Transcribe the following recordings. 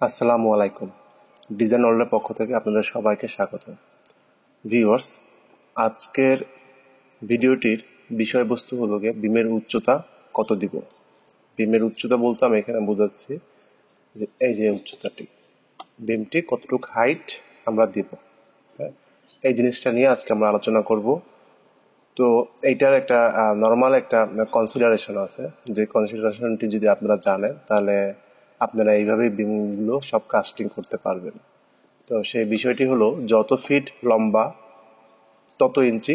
আসসালামু আলাইকুম। ডিজাইন ওয়ার্ল্ডের পক্ষ থেকে আপনাদের সবাইকে স্বাগত। ভিউয়ার্স, আজকের ভিডিওটির বিষয়বস্তু হলো গিয়ে বিমের উচ্চতা কত দিব। বিমের উচ্চতা বলতে আমি এখানে বোঝাচ্ছি যে এই যে উচ্চতাটি, বিমটি কতটুকু হাইট আমরা দিব, হ্যাঁ, এই জিনিসটা নিয়ে আজকে আমরা আলোচনা করব। তো এইটার একটা নর্মাল একটা কনসিডারেশন আছে, যে কনসিডারেশনটি যদি আপনারা জানেন তাহলে আপনারা এইভাবেই বিমগুলো সব কাস্টিং করতে পারবেন। তো সেই বিষয়টি হলো যত ফিট লম্বা তত ইঞ্চি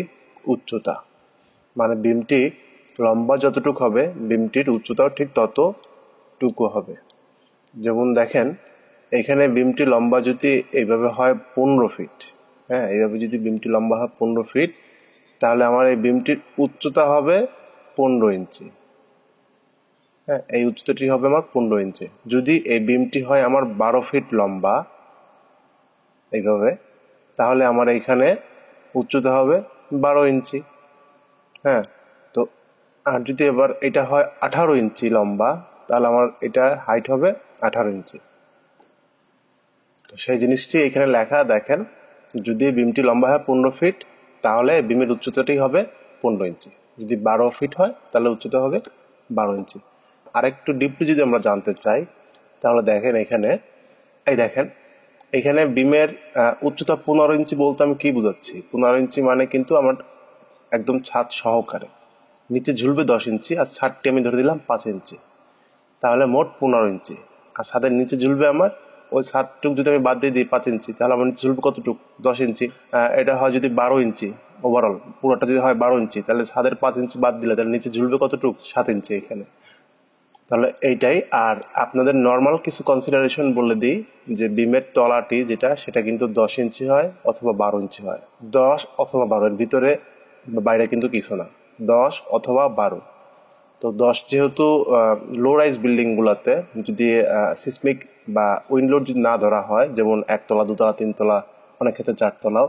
উচ্চতা, মানে বিমটি লম্বা যতটুকু হবে বিমটির উচ্চতাও ঠিক ততটুকু হবে। যেমন দেখেন এখানে বিমটি লম্বা যদি এইভাবে হয় 15 ফিট, হ্যাঁ, এইভাবে যদি বিমটি লম্বা হয় 15 ফিট, তাহলে আমার এই বিমটির উচ্চতা হবে 15 ইঞ্চি। হ্যাঁ, এই উচ্চতাটি হবে আমার 15 ইঞ্চি। যদি এই বিমটি হয় আমার 12 ফিট লম্বা এইভাবে, তাহলে আমার এইখানে উচ্চতা হবে 12 ইঞ্চি। হ্যাঁ, তো আর যদি এবার এটা হয় 18 ইঞ্চি লম্বা, তাহলে আমার এটা হাইট হবে 18 ইঞ্চি। তো সেই জিনিসটি এখানে লেখা দেখেন, যদি বিমটি লম্বা হয় 15 ফিট তাহলে বিমের উচ্চতাটি হবে 15 ইঞ্চি। যদি 12 ফিট হয় তাহলে উচ্চতা হবে 12 ইঞ্চি। আরেকটু ডিপলি যদি আমরা জানতে চাই তাহলে দেখেন এখানে, এই দেখেন এখানে বিমের উচ্চতা 15 ইঞ্চি বলতে আমি কি বোঝাচ্ছি। 15 ইঞ্চি মানে কিন্তু আমার একদম ছাদ সহকারে, নিচে ঝুলবে 10 ইঞ্চি আর ছাদটি আমি ধরে দিলাম 5 ইঞ্চি, তাহলে মোট 15 ইঞ্চি। আর ছাদের নিচে ঝুলবে আমার ওই ছাদটুক যদি আমি বাদ দিয়ে দিই 5 ইঞ্চি, তাহলে আমার নিচে ঝুলবে কতটুক 10 ইঞ্চি। এটা হয় যদি 12 ইঞ্চি ওভারঅল, পুরোটা যদি হয় 12 ইঞ্চি, তাহলে ছাদের 5 ইঞ্চি বাদ দিলে তাহলে নিচে ঝুলবে কতটুক 7 ইঞ্চি এখানে। তাহলে এইটাই। আর আপনাদের নর্মাল কিছু কনসিডারেশন বলে দিই, যে বিমের তলাটি যেটা সেটা কিন্তু 10 ইঞ্চি হয় অথবা 12 ইঞ্চি হয়। 10 অথবা 12 এর ভিতরে বাইরে কিন্তু কিছু না, 10 অথবা 12। তো 10 যেহেতু লো রাইজ বিল্ডিংগুলোতে যদি সিসমিক বা উইন্ড লোড যদি না ধরা হয়, যেমন একতলা, দুতলা, তিনতলা, অনেক ক্ষেত্রে চারতলাও,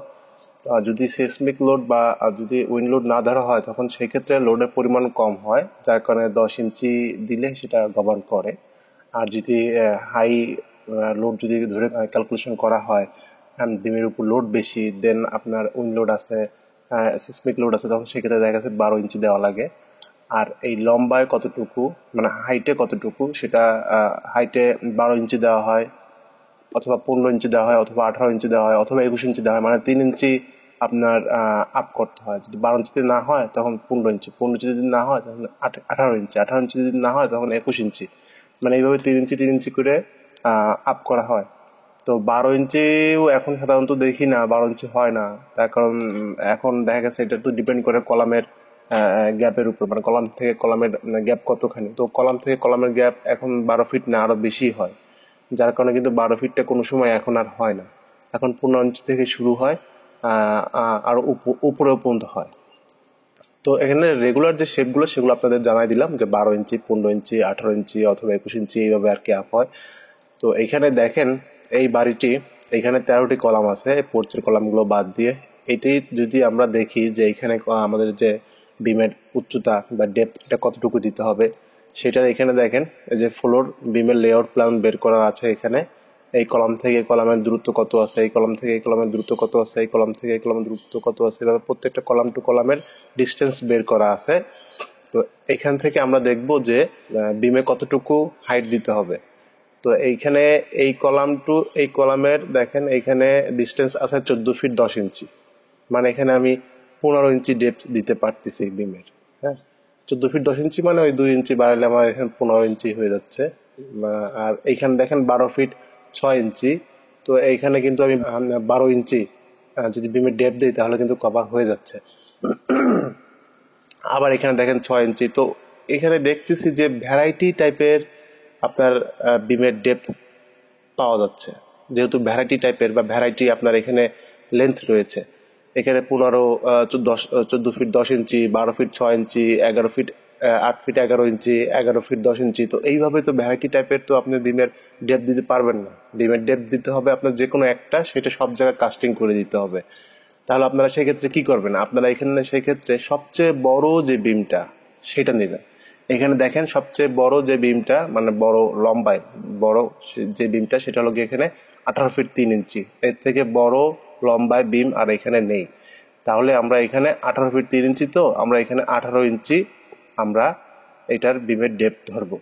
যদি সিসমিক লোড বা যদি উইন্ড লোড না ধরা হয় তখন সেক্ষেত্রে লোডের পরিমাণ কম হয়, যার কারণে 10 ইঞ্চি দিলে সেটা গভর্ন করে। আর যদি হাই লোড যদি ধরে ক্যালকুলেশন করা হয়, বিমের উপর লোড বেশি, দেন আপনার উইন্ড লোড আছে, সিসমিক লোড আছে, তখন সেক্ষেত্রে দেখা গেছে 12 ইঞ্চি দেওয়া লাগে। আর এই লম্বায় কতটুকু, মানে হাইটে কতটুকু, সেটা হাইটে 12 ইঞ্চি দেওয়া হয় অথবা 15 ইঞ্চি দেওয়া হয় অথবা 18 ইঞ্চি দেওয়া হয় অথবা 21 ইঞ্চি দেওয়া হয়, মানে 3 ইঞ্চি আপনার আপ করতে হয়। যদি 12 ইঞ্চিতে না হয় তখন 15 ইঞ্চি, 15 ইঞ্চি যদি না হয় তখন 18 ইঞ্চি, 18 ইঞ্চি যদি না হয় তখন 21 ইঞ্চি, মানে এইভাবে 3 ইঞ্চি 3 ইঞ্চি করে আপ করা হয়। তো 12 ইঞ্চিও এখন সাধারণত দেখি না, 12 ইঞ্চি হয় না, তার কারণ এখন দেখা গেছে এটা তো ডিপেন্ড করে কলামের গ্যাপের উপর, মানে কলাম থেকে কলামের গ্যাপ কতখানি। তো কলাম থেকে কলামের গ্যাপ এখন 12 ফিট না আরও বেশি হয়, যার কারণে কিন্তু 12 ফিটটা কোনো সময় এখন আর হয় না, এখন 15 ইঞ্চি থেকে শুরু হয়, আরও উপরেও পর্যন্ত হয়। তো এখানে রেগুলার যে শেপগুলো সেগুলো আপনাদের জানাই দিলাম, যে 12 ইঞ্চি, 15 ইঞ্চি, 18 ইঞ্চি অথবা 21 ইঞ্চি এইভাবে আর কি আপ হয়। তো এইখানে দেখেন এই বাড়িটি, এইখানে 13টি কলাম আছে, পোর্চের কলামগুলো বাদ দিয়ে। এটি যদি আমরা দেখি যে এইখানে আমাদের যে বিমের উচ্চতা বা ডেপথটা কতটুকু দিতে হবে, সেটা এখানে দেখেন এই যে ফ্লোর বিমের লেআউট প্ল্যান বের করা আছে এখানে। এই কলাম থেকে কলামের দূরত্ব কত আছে, এই কলাম থেকে এই কলামের দূরত্ব কত আছে, এই কলাম থেকে এই কলামের দূরত্ব কত আছে, এভাবে প্রত্যেকটা কলাম টু কলামের ডিস্টেন্স বের করা আছে। তো এখান থেকে আমরা দেখব যে বিমে কতটুকু হাইট দিতে হবে। তো এইখানে এই কলাম টু এই কলামের দেখেন এইখানে ডিস্টেন্স আছে 14 ফিট 10 ইঞ্চি, মানে এখানে আমি 15 ইঞ্চি ডেপথ দিতে পারতেছি বিমের। হ্যাঁ, 14 ফিট 10 ইঞ্চি মানে ওই 2 ইঞ্চি বাড়ালে আমার এখানে 15 ইঞ্চি হয়ে যাচ্ছে। আর এইখানে দেখেন 12 ফিট 6 ইঞ্চি, তো এইখানে কিন্তু আমি 12 ইঞ্চি যদি বিমের ডেপথ দিই তাহলে কিন্তু কভার হয়ে যাচ্ছে। আবার এখানে দেখেন 6 ইঞ্চি। তো এখানে দেখতেছি যে ভ্যারাইটি টাইপের আপনার বিমের ডেপথ পাওয়া যাচ্ছে, যেহেতু ভ্যারাইটি টাইপের বা ভ্যারাইটি আপনার এখানে লেন্থ রয়েছে। এখানে 14 ফিট 10 ইঞ্চি, 12 ফিট 6 ইঞ্চি, 11 ফিট 8 ফিট 11 ইঞ্চি, 11 ফিট 10 ইঞ্চি। তো এইভাবে তো ভ্যারাইটি টাইপের তো আপনি বিমের ডেপথ দিতে পারবেন না। বিমের ডেপথ দিতে হবে আপনার যে কোনো একটা, সেটা সব জায়গায় কাস্টিং করে দিতে হবে। তাহলে আপনারা সেক্ষেত্রে কি করবেন, আপনারা এখানে সেক্ষেত্রে সবচেয়ে বড় যে বিমটা সেটা নেবেন। এখানে দেখেন সবচেয়ে বড় যে বিমটা মানে বড় লম্বায় বড় যে বিমটা সেটা হলো গিয়ে এখানে 18 ফিট 3 ইঞ্চি। এর থেকে বড় লম্বায় বিম আর এখানে নেই। তাহলে আমরা এখানে 18 ফিট 3 ইঞ্চি, তো আমরা এখানে 18 ইঞ্চি আমরা এটার বিমের ডেপথ ধরবো।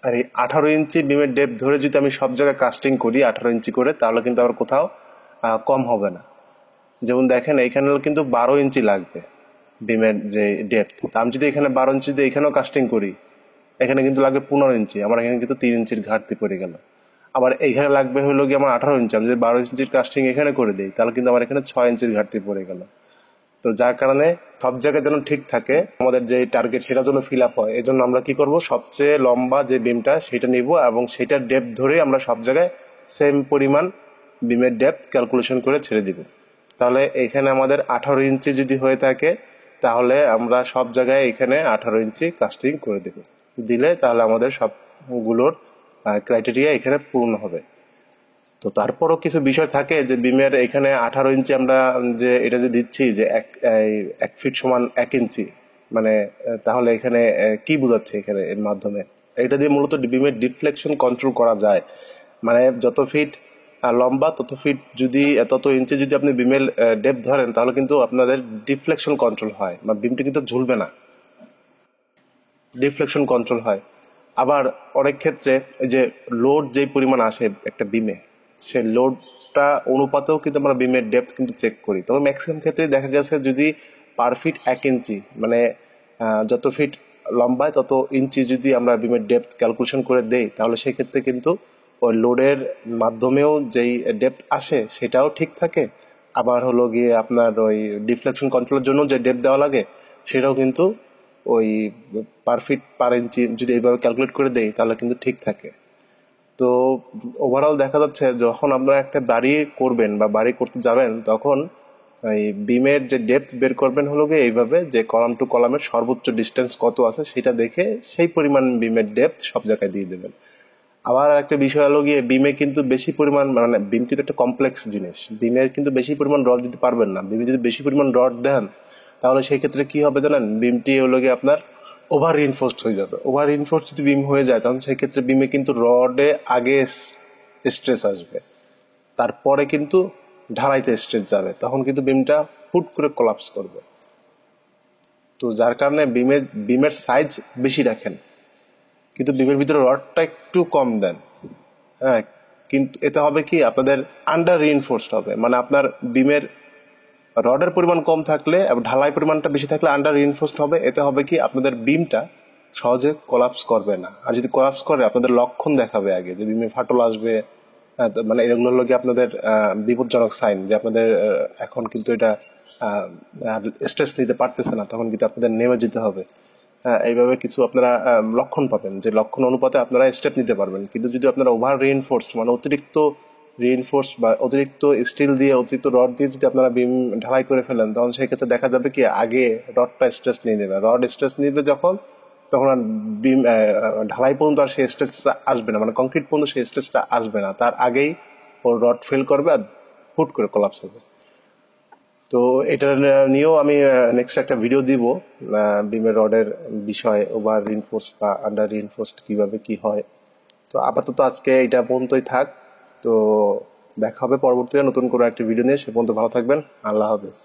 আর এই 18 ইঞ্চি বিমের ডেপথ ধরে যদি আমি সব জায়গায় কাস্টিং করি 18 ইঞ্চি করে, তাহলে কিন্তু আবার কোথাও কম হবে না। যেমন দেখেন এইখানে কিন্তু 12 ইঞ্চি লাগবে বিমের যে ডেপথ। আমি যদি এখানে 12 ইঞ্চি দিয়ে এখানেও কাস্টিং করি, এখানে কিন্তু লাগবে 15 ইঞ্চি। আমার এখানে কিন্তু 3 ইঞ্চির ঘাটতি পড়ে গেল। আবার এইখানে লাগবে হলো কি আমার 18 ইঞ্চি। আমি যদি 12 ইঞ্চির কাস্টিং এখানে করে দিই, তাহলে কিন্তু আমার এখানে 6 ইঞ্চির ঘাটতি পড়ে গেল। তো যার কারণে সব জায়গায় যেন ঠিক থাকে, আমাদের যে টার্গেট সেটা যেন ফিল আপ হয়, এই জন্য আমরা কি করব, সবচেয়ে লম্বা যে বিমটা সেটা নিব এবং সেটার ডেপথ ধরে আমরা সব জায়গায় সেম পরিমাণ বিমের ডেপথ ক্যালকুলেশন করে ছেড়ে দিব। তাহলে এখানে আমাদের 18 ইঞ্চি যদি হয়ে থাকে, তাহলে আমরা সব জায়গায় এখানে 18 ইঞ্চি কাস্টিং করে দেব। দিলে তাহলে আমাদের সবগুলোর ক্রাইটেরিয়া এখানে পূর্ণ হবে। তো তারপরও কিছু বিষয় থাকে যে বিমের এখানে 18 ইঞ্চি আমরা যে এটা যে দিচ্ছি যে 1 ফিট সমান 1 ইঞ্চি, মানে তাহলে এখানে কি বোঝাচ্ছে এখানে এর মাধ্যমে? এটা দিয়ে মূলত বিমের ডিফ্লেকশন কন্ট্রোল করা যায়। মানে যত ফিট লম্বা তত ইঞ্চি যদি আপনি বিমের ডেপথ ধরেন, তাহলে কিন্তু আপনাদের ডিফ্লেকশন কন্ট্রোল হয়, মানে বিমটি কিন্তু ঝুলবে না, ডিফ্লেকশন কন্ট্রোল হয়। আবার অনেক ক্ষেত্রে যে লোড যেই পরিমাণ আসে একটা বিমে, সেই লোডটা অনুপাতেও কিন্তু আমরা বিমের ডেপথ কিন্তু চেক করি। তবে ম্যাক্সিমাম ক্ষেত্রে দেখা গেছে যদি পার ফিট 1 ইঞ্চি, মানে যত ফিট লম্বায় তত ইঞ্চি যদি আমরা বিমের ডেপথ ক্যালকুলেশন করে দেই, তাহলে সেক্ষেত্রে কিন্তু ওই লোডের মাধ্যমেও যেই ডেপথ আসে সেটাও ঠিক থাকে। আবার হলো গিয়ে আপনার ওই ডিফ্লেকশন কন্ট্রোলের জন্য যে ডেপথ দেওয়া লাগে সেটাও কিন্তু ওই পার ফিট পার ইঞ্চি যদি এইভাবে ক্যালকুলেট করে দেই, তাহলে কিন্তু ঠিক থাকে। তো ওভারঅল দেখা যাচ্ছে যখন আপনারা একটা বাড়ি করবেন বা বাড়ি করতে যাবেন, তখন এই বিমের যে ডেপথ বের করবেন হলো গিয়ে এইভাবে যে কলাম টু কলামের সর্বোচ্চ ডিস্টেন্স কত আছে সেটা দেখে সেই পরিমাণ বিমের ডেপথ সব জায়গায় দিয়ে দেবেন। আবার একটা বিষয় হলো গিয়ে বিমে কিন্তু বেশি পরিমাণ, মানে বিম কিন্তু একটা কমপ্লেক্স জিনিস, বিমের কিন্তু বেশি পরিমাণ রড দিতে পারবেন না। বিমে যদি বেশি পরিমাণ রড দেন, তাহলে সেই ক্ষেত্রে কি হবে জানেন, বিমটি হলো গিয়ে আপনার ওভার রিইনফোর্সড হয়ে যাবে। ওভার রিইনফোর্সড যদি বিম হয়ে যায়, তখন সেই ক্ষেত্রে বিমে কিন্তু রডে আগে স্ট্রেস আসবে, তারপরে কিন্তু ঢালাইতে স্ট্রেস যাবে, তখন কিন্তু বিমটা হুট করে কোলাপস করবে। তো যার কারণে বিমের সাইজ বেশি রাখেন, কিন্তু বিমের ভিতরে রডটা একটু কম দেন। হ্যাঁ, কিন্তু এতে হবে কি আপনাদের আন্ডার রিইনফোর্সড হবে, মানে আপনার বিমের রডের পরিমাণ কম থাকলে এবং ঢালাই পরিমাণটা বেশি থাকলে আন্ডার রিইনফোর্সড হবে। এতে হবে কি আপনাদের বিমটা সহজে কোলাপস করবে না। আর যদি কোলাপস করে আপনাদের লক্ষণ দেখাবে আগে যে বিমে ফাটল আসবে। মানে এগুলো হলো কি আপনাদের বিপজ্জনক সাইন যে আপনাদের এখন কিন্তু এটা স্ট্রেস নিতে পারতেছে না, তখন কিন্তু আপনাদের নেমে যেতে হবে। এইভাবে কিছু আপনারা লক্ষণ পাবেন, যে লক্ষণ অনুপাতে আপনারা স্টেপ নিতে পারবেন। কিন্তু যদি আপনারা ওভার রিইনফোর্সড, মানে অতিরিক্ত রিইনফোর্সড বা অতিরিক্ত স্টিল দিয়ে অতিরিক্ত রড দিয়ে যদি আপনারা বিম ঢালাই করে ফেলেন, তখন সেই ক্ষেত্রে দেখা যাবে কি আগে রডটা স্ট্রেস নিয়ে নেবে। রড স্ট্রেস নিবে যখন, তখন আর বিম ঢালাই পর্যন্ত আর সেই স্ট্রেসটা আসবে না, মানে কংক্রিট পর্যন্ত সেই স্ট্রেসটা আসবে না, তার আগেই ওর রড ফেল করবে আর হুট করে কোলাপস হবে। তো এটা নিয়েও আমি নেক্সট একটা ভিডিও দিব, বিমের রডের বিষয়ে, ওভার রিইনফোর্সড বা আন্ডার রিইনফোর্সড কিভাবে কি হয়। তো আপাতত আজকে এটা পর্যন্তই থাক। তো দেখা হবে পরবর্তীতে নতুন কোনো একটা ভিডিও নিয়ে। সে পর্যন্ত ভালো থাকবেন। আল্লাহ হাফেজ।